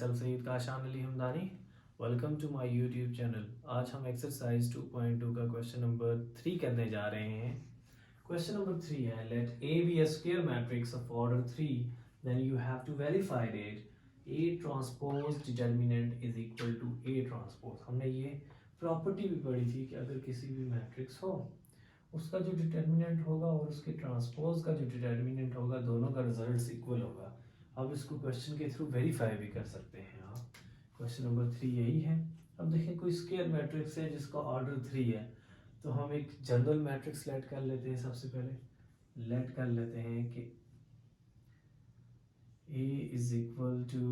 myself Saeed Kashan Ali Hamdani. Welcome to my YouTube channel. आज हम exercise 2.2 का question number 3 करने जा रहे हैं. क्वेश्चन नंबर 3 है let A be a square matrix of order 3 then you have to verify it A transpose determinant is equal to A transpose. हमने ये प्रॉपर्टी भी पढ़ी थी कि अगर किसी भी मैट्रिक्स हो उसका जो डिटर्मिनेंट होगा और उसके ट्रांसपोज का जो डिटर्मिनेंट होगा दोनों का रिजल्ट इक्वल होगा. अब इसको क्वेश्चन के थ्रू वेरीफाई भी कर सकते हैं आप. क्वेश्चन नंबर 3 यही है. अब देखिए कोई स्क्वायर मैट्रिक्स है जिसका ऑर्डर 3 है तो हम एक जनरल मैट्रिक्स लेट कर लेते हैं. सबसे पहले लेट कर लेते हैं कि A इज इक्वल टू,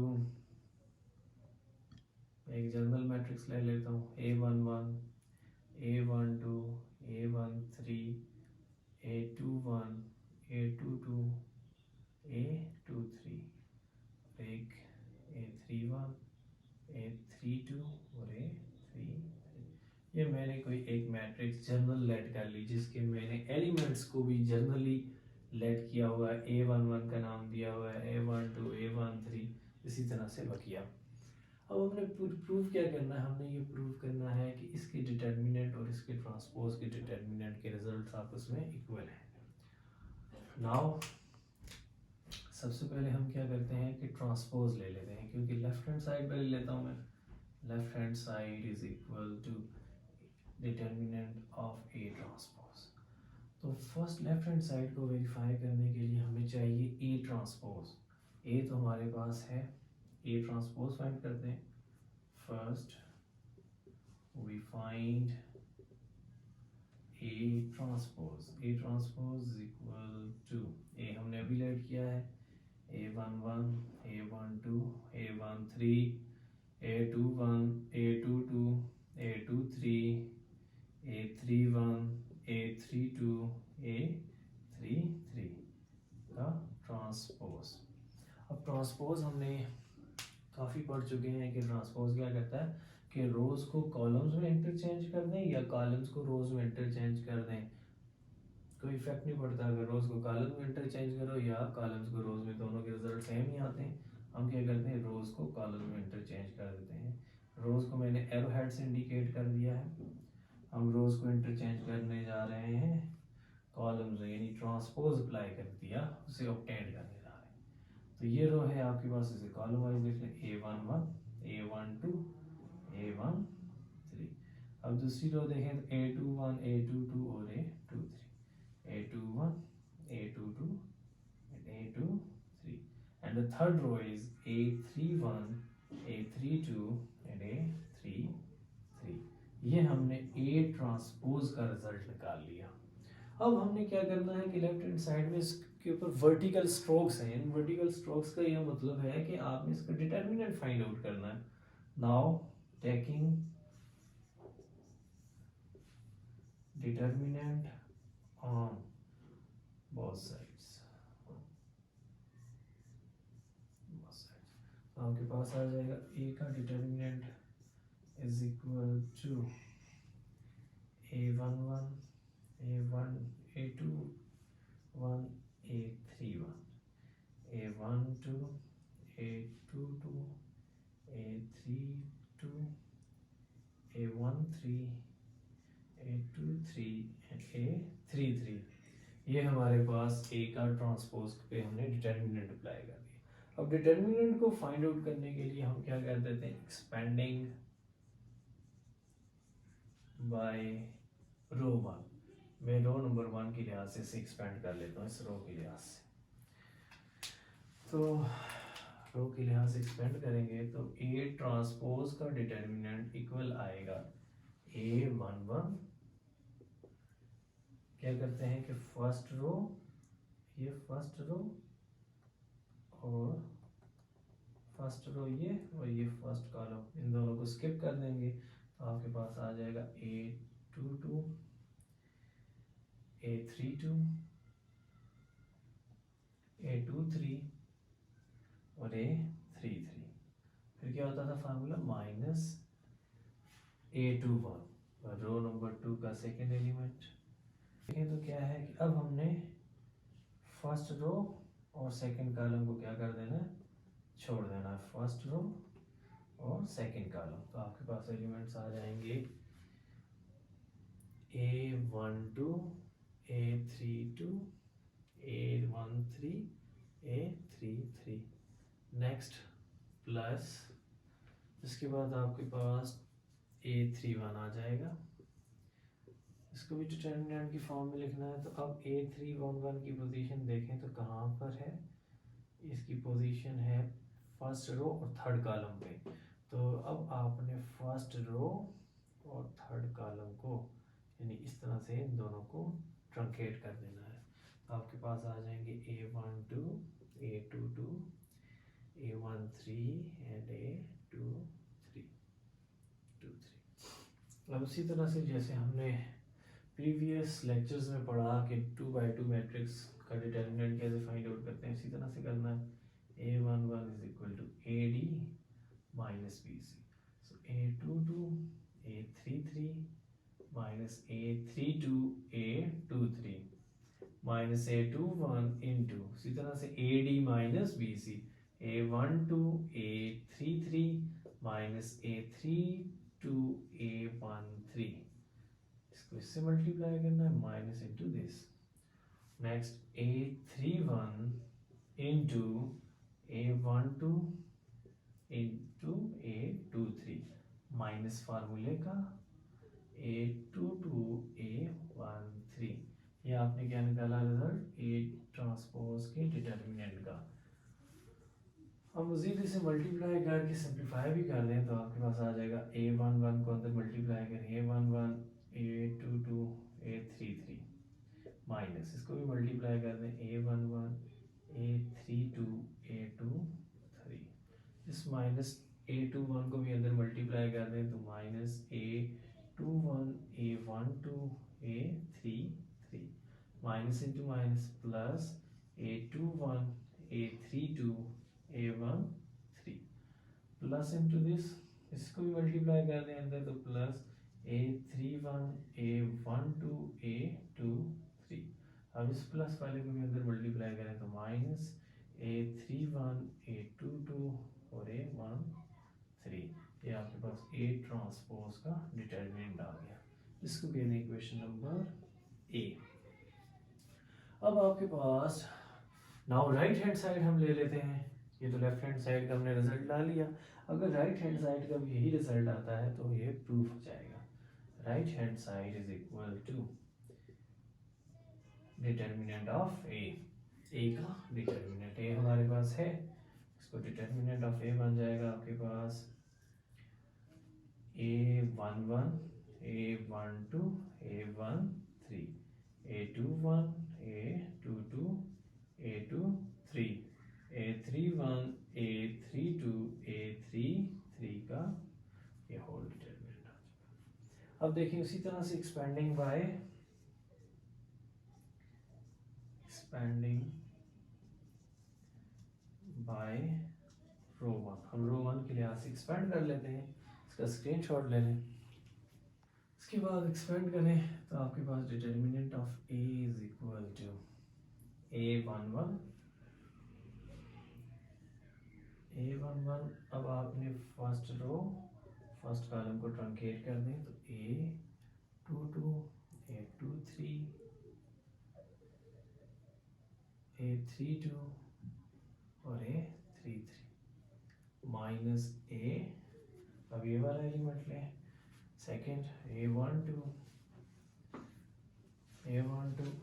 एक जनरल मैट्रिक्स ले लेता हूँ A11 A12 A13 A21 A22 A23 एक A31 A32 और A33. ये मैंने कोई एक मैट्रिक्स जनरल लेट कर ली जिसके मैंने एलिमेंट्स को भी जनरली लेट किया हुआ है. A11 का नाम दिया हुआ है A12 A13 इसी तरह से बकिया. अब हमने प्रूव क्या करना है, हमने ये प्रूव करना है कि इसके डिटर्मिनेंट और इसके ट्रांसपोज के डिटर्मिनेंट के रिजल्ट्स आपस में इक्वल हैं. नाउ सबसे पहले हम क्या करते हैं कि ट्रांसपोज ले लेते हैं क्योंकि लेफ्ट हैंड साइड पर ले लेता हूँ मैं. Left hand side is equal to determinant of A transpose. तो फर्स्ट लेफ्ट हैंड साइड को वेरीफाई करने के लिए हमें चाहिए A ट्रांसपोज. A तो हमारे पास है, A ट्रांसपोज फाइंड करते हैं. First we find A transpose. A transpose is equal to, A हमने अभी लेट किया है A11 A12 A13 A21 A22 A23 A31 A32 A33 का ट्रांसपोज. अब ट्रांसपोज हमने काफ़ी पढ़ चुके हैं कि ट्रांसपोज क्या करता है कि रोज को कॉलम्स में इंटरचेंज कर दें या कॉलम्स को रोज में इंटरचेंज कर दें. कोई इफेक्ट नहीं पड़ता अगर रोज को कॉलम में इंटरचेंज करो या कॉलम्स को रोज में, दोनों के रिजल्ट सेम ही आते हैं. हम क्या करते हैं, रोज को कॉलम में इंटरचेंज कर देते हैं. रोज को मैंने एरो हेड से इंडिकेट कर दिया है. हम रोज को इंटरचेंज करने जा रहे हैं कॉलम्स में, यानी ट्रांसपोज अप्लाई कर दिया, उसे ऑब्टेन करने जा रहे हैं. तो ये रो है आपके पास, इसे कॉलम वाइज लिख लें A11 A12 A13. अब दूसरी रो देखें तो A21 A22 और A23 A21 A22 and A23 and the third row is A31 A32 and A33. ये हमने A ट्रांसपोज का रिजल्ट निकाल लिया. अब हमने क्या करना है कि लेफ्ट हैंड साइड में इसके ऊपर वर्टिकल स्ट्रोक्स हैं. इन वर्टिकल स्ट्रोक्स का यह मतलब है कि आपने इसका डिटर्मिनेंट फाइंड आउट करना है. Now taking determinant on both sides. तो आपके पास आ जाएगा A का determinant is equal to A11 A1 A21 A31 A12 A22 A32 A13 A23 and A33. ये हमारे पास A का ट्रांसपोज पे हमने डिटर्मिनेंट अप्लाई कर दिया. अब डिटर्मिनेंट को फाइंड आउट करने के लिए हम क्या कर देते हैं, एक्सपेंडिंग बाय रो 1. मैं रो नंबर 1 के लिहाज से इसे एक्सपेंड कर लेता हूँ इस रो के लिहाज से. तो रो के लिहाज से एक्सपेंड करेंगे तो A ट्रांसपोज का डिटर्मिनेंट इक्वल आएगा A11. क्या करते हैं कि फर्स्ट रो, ये फर्स्ट रो और फर्स्ट रो ये और ये फर्स्ट कॉलम, इन दोनों को स्किप कर देंगे तो आपके पास आ जाएगा A22 A32 A23 और A33. फिर क्या होता था फार्मूला, माइनस A21 रो नंबर 2 का सेकेंड एलिमेंट. देखें तो क्या है कि अब हमने फर्स्ट रो और सेकंड कॉलम को क्या कर देना है, छोड़ देना है. फर्स्ट रो और सेकंड कॉलम। तो आपके पास एलिमेंट्स आ जाएंगे A12, A32, A13, A33। Next plus, इसके बाद आपके पास A31 आ जाएगा। इसको भी डिटर्मिनेंट की फॉर्म में लिखना है। तो अब A311 की पोजीशन देखें तो कहाँ पर है, इसकी पोजीशन है फर्स्ट रो और थर्ड कॉलम पे। तो अब आपने फर्स्ट रो और थर्ड कॉलम को यानी इस तरह से इन दोनों को ट्रंकेट कर देना है। तो आपके पास आ जाएंगे A12, A22, A13 and A23। अब उसी तरह से जैसे हमने प्रीवियस लेक्चर्स में पढ़ा कि 2x2 मैट्रिक्स का डिटर्मिनेंट कैसे फाइंड आउट करते हैं, इसी तरह से करना है। A11 is equal to AD minus BC। So A22 A33 minus A32 A23 minus A21 into इसी तरह से AD minus BC। A12 A33 minus A32 A13, इसको इससे मल्टीप्लाई करना है minus into this. Next A31 into A12 into A23 minus फार्मूले का A22 A13। ये आपने क्या निकाला रिजल्ट, A ट्रांसपोज के डिटर्मिनेंट का। अब मजीद इसे मल्टीप्लाई करके सिंप्लीफाई भी कर दें तो आपके पास आ जाएगा A11 को अंदर मल्टीप्लाई करें A11 A22 A33 माइनस इसको भी मल्टीप्लाई कर दें A11 A32 A23। इस माइनस A21 को भी अंदर मल्टीप्लाई कर दें तो minus A21 A12 A33 minus into minus plus A21 A32 A13 plus into this, इसको भी मल्टीप्लाई कर दें अंदर तो प्लस A31 A12 A23। अब इस प्लस वाले को भी अंदर मल्टीप्लाई करें तो माइनस A31 A22 और A13। ये आपके पास A ट्रांसपोज का डिटर्मिनेंट आ गया। इसको कहते हैं इक्वेशन नंबर A। अब आपके पास नाउ राइट हैंड साइड हम ले लेते हैं। ये तो लेफ्ट हैंड साइड का हमने रिजल्ट डाल लिया। अगर राइट हैंड साइड का भी यही रिजल्ट आता है तो ये प्रूफ हो जाएगा। Right hand side is equal to determinant of A. A का डिटर्मिनेंट ए हमारे पास है, इसको डिटर्मिनेंट ऑफ ए बन जाएगा आपके पास A11 A12 A13 A21 A22 A23 A31 A32 A33 का ये होल डिटर्मिनेंट आ चुका। अब देखिए उसी तरह से एक्सपेंडिंग बाय रो वन, हम रो वन के लिहाज से एक्सपेंड कर लेते हैं। इसका स्क्रीनशॉट ले लें। इसके बाद एक्सपेंड करें तो आपके पास determinant of A is equal to A11 A11। अब आपने फर्स्ट रो फर्स्ट कॉलम को ट्रंकेट कर दें तो A22 A23 A32 और A33 माइनस A। अब ये वाला एलिमेंट लें सेकेंड A12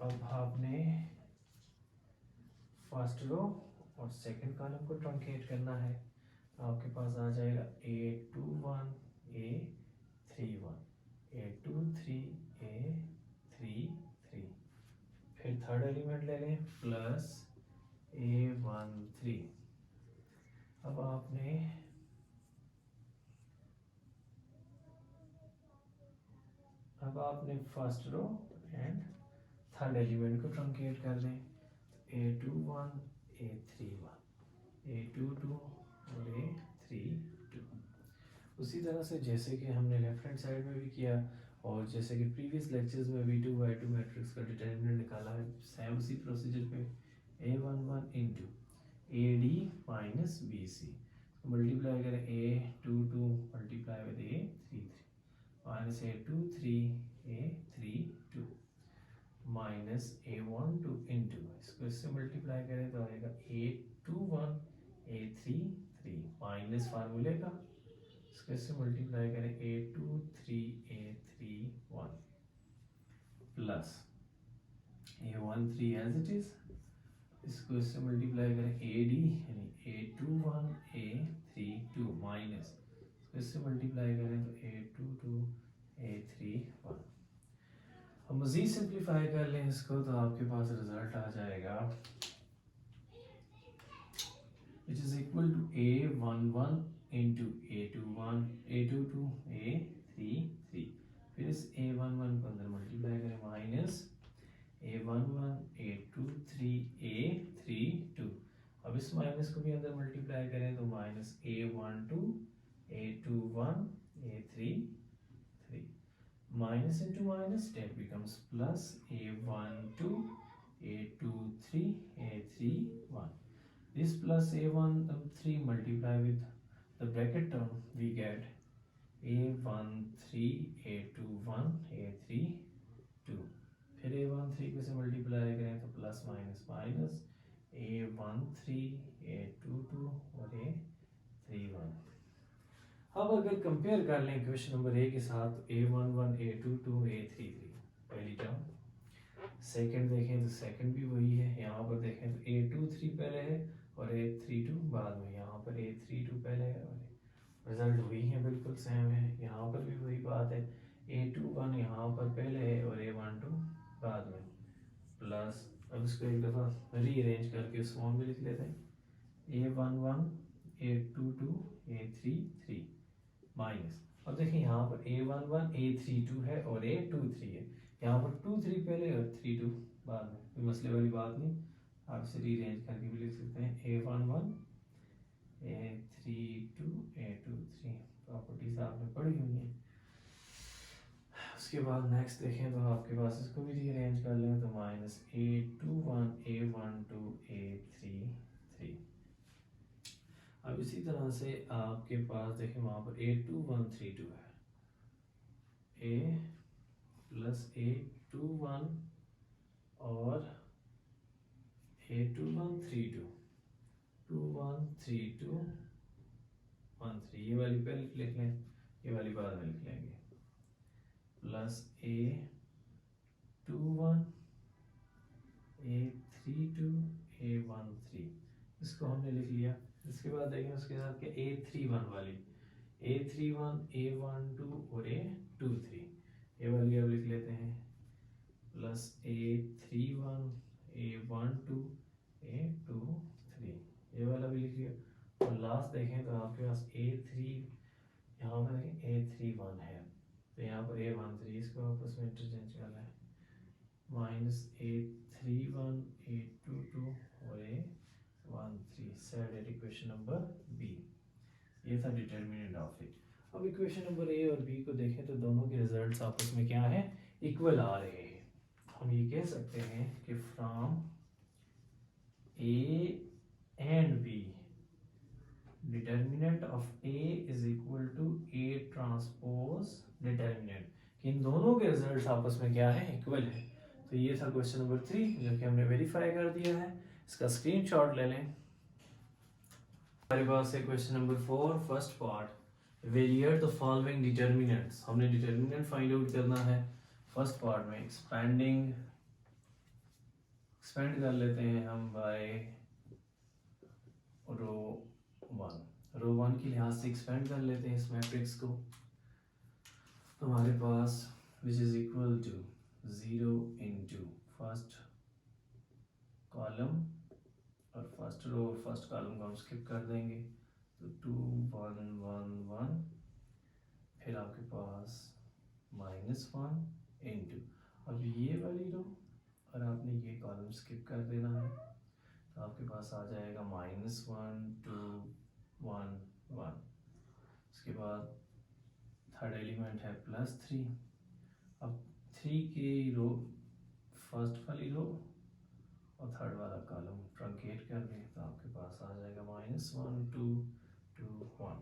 अब आपने फर्स्ट रो और सेकंड कॉलम को ट्रंकेट करना है तो आपके पास आ जाएगा A21 A31 A23 A33। फिर थर्ड एलिमेंट ले लें प्लस A13। अब आपने first row and third element को ट्रंकेट कर दें A21 A31 A22 और A32। उसी तरह से जैसे कि हमने लेफ्ट हैंड साइड में भी किया और जैसे कि प्रीवियस लेक्चर्स में V2 मैट्रिक्स का डिटर्मिनेंट निकाला है, सेम उसी प्रोसीजर पे A11 into AD minus BC multiply करें A22 multiply with A33 minus A23 A32 minus A12 into, इसको इससे मल्टीप्लाई करें तो आएगा A21 A33 माइनस फार्मूले का, इसको इससे मल्टीप्लाई करें A23 A31 plus A13 as it is, इसको इससे मल्टीप्लाई करें AD यानी A21 A32 माइनस, इसको इससे मल्टीप्लाई करें तो A22 A31। अब मज़ीद सिंप्लीफाई कर लें इसको तो आपके पास रिजल्ट आ जाएगा which is equal to A11 into A21 A22 A33, फिर इस A11 को अंदर मल्टीप्लाई करें माइनस A11 A23 A32, अब इस माइनस को भी अंदर मल्टीप्लाई करें तो minus A12 A21 A33 minus into minus that becomes plus A12 A23 A31, this plus A13 multiply with the bracket term we get A13 A21 A32, फिर A13 को से मल्टीप्लाई करें तो plus minus minus A13 A22 और A31। अब अगर compare कर लें क्वेश्चन नंबर ए के साथ A11 A22 A33 पहली टर्म, सेकंड देखें तो सेकंड भी वही है, यहाँ पर देखें तो A23 पहले है और A32 बाद में, यहाँ पर A32 पहले है और रिजल्ट वही है, बिल्कुल सेम है, यहाँ पर भी वही बात है, A21 यहाँ पर पहले है और A12 बाद में, प्लस अब इसको एक दफ़ा रीअरेंज करके उस फॉर्म में लिख लेते हैं A11 A22 A33 माइनस, अब देखिए यहाँ पर A11 A32 है और A23 है, यहाँ पर 23 पहले और 32 बाद में, कोई मसले वाली बात नहीं, आप इसे रीअरेंज करके भी लिख सकते हैं A11 A32 A23, प्रॉपर्टीज आपने पढ़ी हुई हैं। उसके बाद नेक्स्ट देखें तो आपके पास इसको भी रीअरेंज कर लें तो माइनस A21 A12 A33, अब इसी तरह से आपके पास देखें वहाँ पर A2132 है, A प्लस A21 और A2132 2132 13, ये वाली पहले लिख लें, ये वाली बाद में लिख लेंगे, प्लस A21 A32 A13, इसको हमने लिख लिया। इसके बाद देखें उसके साथ क्या A31 वाली, A31 A12 और A23, ये वाली अब लिख लेते हैं, प्लस A31 A12 A23, ये वाला भी लिख लिया, और लास्ट देखें तो आपके पास A3 यहाँ पर A31 है तो यहाँ पर A13, इसको आपस में इंटरचेंज कर लें, माइनस A31 A22 और A13, set equation number B, ये था डिटर्मिनेंट ऑफ ए। अब इक्वेशन नंबर ए और बी को देखें तो दोनों के रिजल्ट्स आपस में क्या है, इक्वल आ रहे हैं। हम ये कह सकते हैं कि from A and B determinant of A is equal to A transpose determinant, कि इन दोनों के रिजल्ट्स आपस में क्या है, इक्वल है। तो ये था क्वेश्चन नंबर 3 जो कि हमने वेरीफाई कर दिया है, इसका स्क्रीनशॉट ले लें। हमारे पास है question number 4 first part, variate the following determinants, हमने डिटर्मिनेंट फाइंड आउट करना है। फर्स्ट पार्ट में एक्सपेंड कर लेते हैं हम बाय रो 1 के लिहाज से एक्सपेंड कर लेते हैं इस मैट्रिक्स को, तो हमारे पास which is equal to 0 into first column और फर्स्ट रो और फर्स्ट कॉलम को हम स्किप कर देंगे तो 2 1 1 1, फिर आपके पास -1 इंटू, अब ये वाली रो और आपने ये कॉलम स्किप कर देना है तो आपके पास आ जाएगा -1 2 1 1, उसके बाद थर्ड एलिमेंट है +3, अब 3 की रो फर्स्ट वाली रो और थर्ड वाला कॉलम ट्रंकेट कर दें तो आपके पास आ जाएगा -1 2 2 2 1।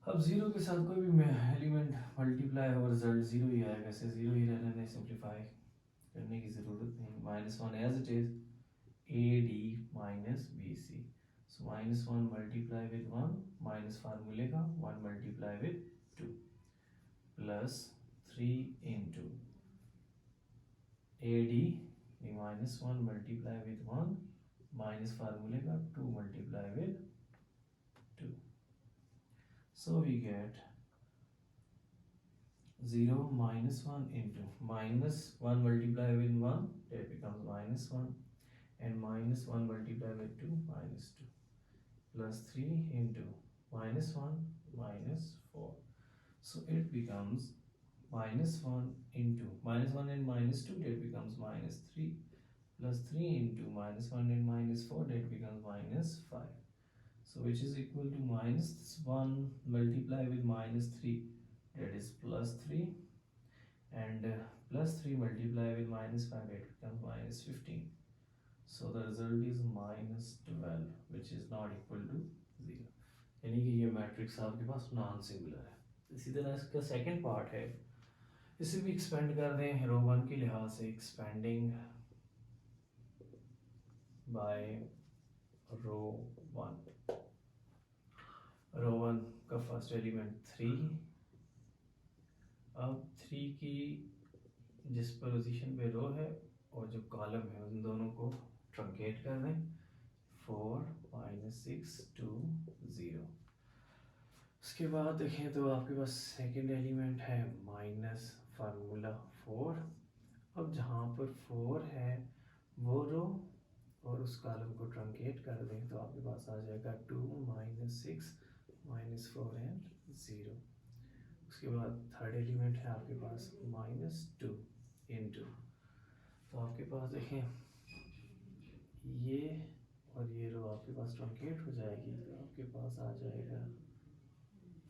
अब जीरो के साथ कोई भी एलिमेंट मल्टीप्लाई होगा रिजल्ट जीरो ही आएगा, ऐसे जीरो ही रहने दें, सिंप्लीफाई करने की ज़रूरत नहीं। -1 as it is AD minus BC, so -1 multiply with 1 minus फार्मूले का 1 multiply with 2 plus 3 into AD -1 multiply with 1 minus फार्मूले का 2 multiply with 2. So we get 0 -1 into -1 multiply with 1, that becomes -1, and -1 multiply with 2, -2, plus 3 into -1 -4. So it becomes -1 into -1 and -2, that becomes -3, plus 3 into -1 and -4, that becomes -5. So which is equal to -1 multiply with -3, that is +3, and +3 multiply with -5, it becomes -15. So the result is -12, which is not equal to 0. यानी कि ये matrix आपके पास non singular है। इसी तरह इसका second part है, इसे भी एक्सपेंड कर दें रो 1 के लिहाज से, एक्सपेंडिंग बाय रो 1। रो 1 का फर्स्ट एलिमेंट 3, अब 3 की जिस पोजीशन पे रो है और जो कॉलम है उन दोनों को ट्रंकेट कर दें, 4 -6 2 0। उसके बाद देखें तो आपके पास सेकंड एलिमेंट है माइनस फार्मूला 4। अब जहाँ पर 4 है वो रो और उस कॉलम को ट्रंकेट कर दें तो आपके पास आ जाएगा 2 -6 -4 एंड 0। उसके बाद थर्ड एलिमेंट है आपके पास -2 इंटू, तो आपके पास देखें ये और ये रो आपके पास ट्रंकेट हो जाएगी, तो आपके पास आ जाएगा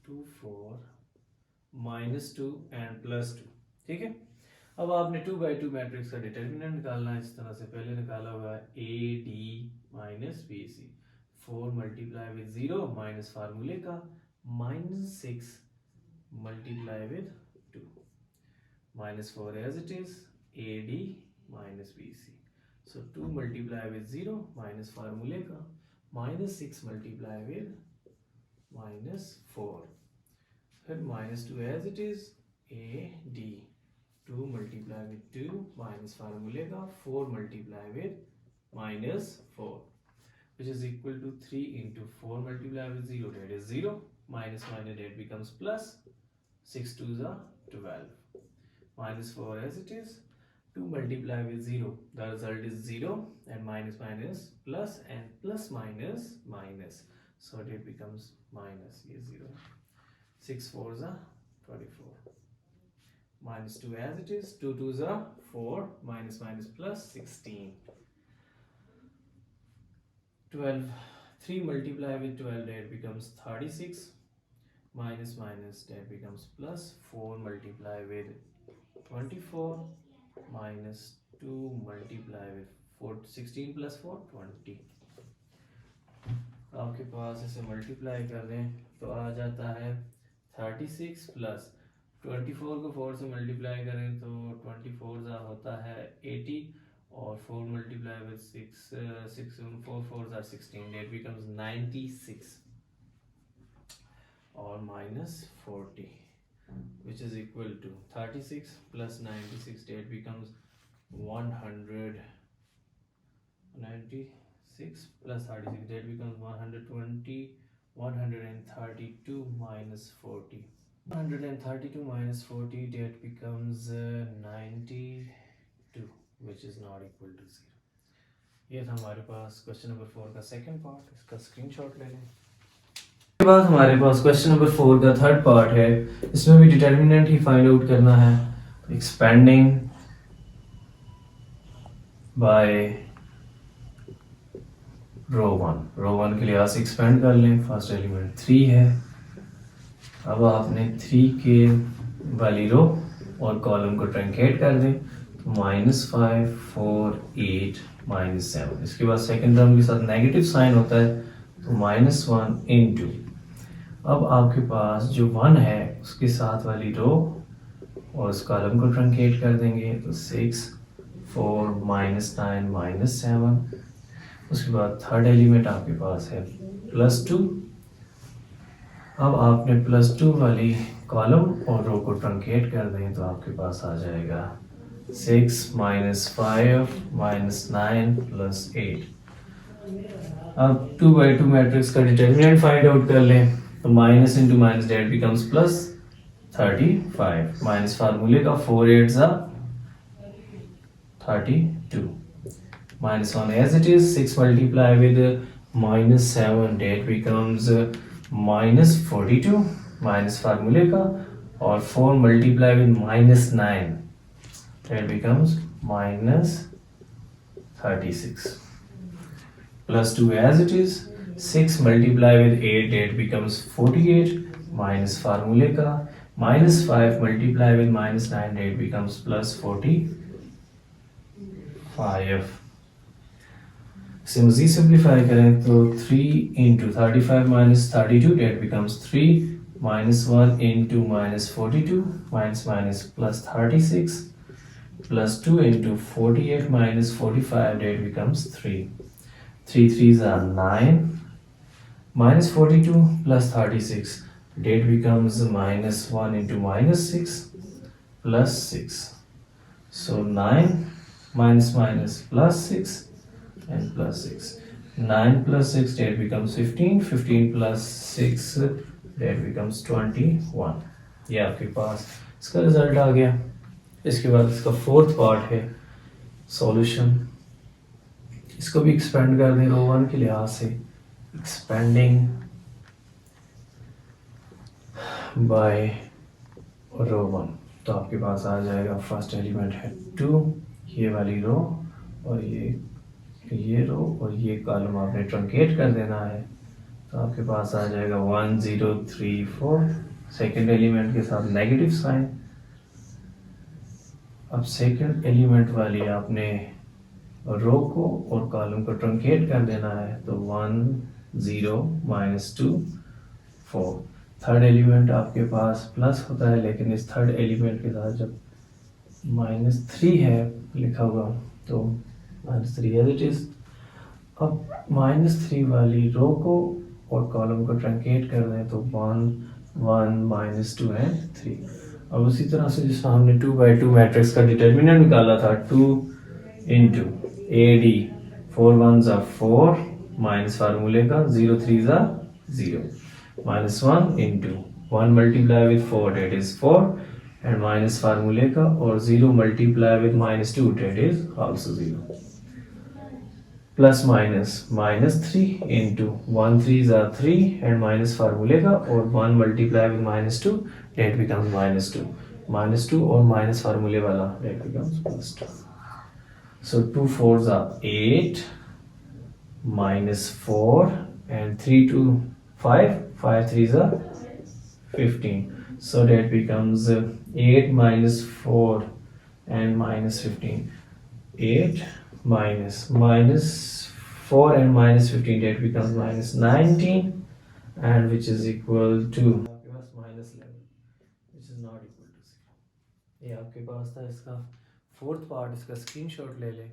2 4 -2 एंड +2। ठीक है, अब आपने 2/2 मैट्रिक्स का डिटर्मिनेंट निकालना है, इस तरह से पहले निकाला हुआ है AD minus BC, 4 multiply with 0 minus फार्मूले का -6 multiply with 2, -4 as it is AD minus BC, so 2 multiply with 0 minus फार्मूले का -6 मल्टीप्लाई विद -4, फिर -2 as it is AD 2 multiply with 2 minus फार्मूले का 4 multiply with -4, which is equal to 3 into 4 multiplied with 0, that is 0, minus that becomes plus, 6 2s are 12, -4 as it is, 2 multiplied with 0, the result is 0, and minus plus, and plus minus, so that becomes minus, ये 0, 6 4s are 24, -2 as it is, 2 2s are 4, minus plus 16, 12, 3 multiply with 12, that becomes 36, minus that becomes plus, 4 multiply with 24, minus 2 multiply with 16 plus 4 20। आपके पास इसे multiply कर दें तो आ जाता है 36 plus 24 को 4 से मल्टीप्लाई करें तो 24 होता है 80, और 4 multiply with 6 4 4s are 16, that becomes 96, और minus 40, which is equal to 36 plus 96, that becomes 196 plus 36, that becomes 120, 132 minus 40, 132 minus 40, that becomes 92, which is not equal to 0। ये था हमारे पास क्वेश्चन नंबर 4 का सेकंड पार्ट, इसका स्क्रीनशॉट ले लें। इसके बाद हमारे पास क्वेश्चन नंबर 4 का थर्ड पार्ट है, इसमें भी डिटर्मिनेंट ही फाइंड आउट करना है, एक्सपेंडिंग बाय रो 1 के लिए आज एक्सपेंड कर लें। फर्स्ट एलिमेंट 3 है, अब आपने 3 के वाली रो और कॉलम को ट्रंकेट कर दें, -5 4 8 -7, इसके बाद सेकंड टर्म के साथ नेगेटिव साइन होता है तो -1 इंटू, अब आपके पास जो 1 है उसके साथ वाली रो और उस कॉलम को ट्रंकेट कर देंगे, तो 6 4 -9 -7। उसके बाद थर्ड एलिमेंट आपके पास है +2। अब आपने +2 वाली कॉलम और रो को ट्रंकेट कर दें तो आपके पास आ जाएगा 6 -5 -9 +8। अब 2 by 2 मैट्रिक्स का डिटर्मिनेंट फाइंड आउट कर लें, तो minus into minus that becomes +35। Minus फार्मूले का 4 8 ज़ा 32, -1 as it is, 6 multiply with -7 that becomes -42 minus formula का, और 4 multiply with -9 that becomes -36, +2 as it is, 6 multiply with 8 that becomes 48 minus formula का, -5 multiply with -9 that becomes +45। इसे मज़ीद simplify करें तो 3 into 35 minus 32 that becomes 3, -1 into -42 minus minus +36, +2 into 48 minus 45 that becomes 3, 3 3s are 9, -42 +36 that becomes -1 into -6 +6, so 9 minus minus +6 and +6, 9 plus 6 that becomes 15, 15 plus 6 that becomes 21। ये आपके पास इसका result आ गया। इसके बाद इसका फोर्थ पार्ट है सॉल्यूशन। इसको भी एक्सपेंड कर दें रो 1 के लिहाज से, एक्सपेंडिंग बाय रो 1, तो आपके पास आ जाएगा फर्स्ट एलिमेंट है 2, ये वाली रो और ये रो और ये कॉलम आपने ट्रंकेट कर देना है, तो आपके पास आ जाएगा 1 0 3 4, सेकेंड एलिमेंट के साथ नेगेटिव साइन। अब सेकेंड एलिमेंट वाली आपने रो को और कॉलम को ट्रंकेट कर देना है, तो 1 0 -2 4। थर्ड एलिमेंट आपके पास प्लस होता है, लेकिन इस थर्ड एलिमेंट के साथ जब -3 है लिखा हुआ तो -3 एज इट इज। अब -3 वाली रो को और कॉलम को ट्रंकेट कर दें तो 1 1 -2 एंड 3। अब उसी तरह से जिसमें हमने 2 by 2 मैट्रिक्स का डिटर्मिनेंट निकाला था, 2 into AD, 4 1s are 4 minus फार्मूले का 0 3s are 0, -1 into 1 multiply with 4 that is 4 and minus फार्मूले का, और 0 multiply with -2 that is also 0, plus minus -3 into 1 3s are 3 and minus फार्मूले का, और 1 मल्टीप्लाई विद -2 डेट बिकम्स -2 और माइनस फार्मूले वाला date becomes +2, so 2 4s are 8 -4 and 3 2 5 5 3s are 15, so that becomes 8 -4 and -15, 8 -4 and -15 that becomes -19, and which is equal to आपके पास -11 which is not equal to 0। ये आपके पास था इसका फोर्थ पार्ट। इसका screenshot ले लें।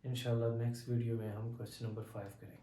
इंशाल्लाह नेक्स्ट वीडियो में हम क्वेश्चन नंबर 5 करेंगे।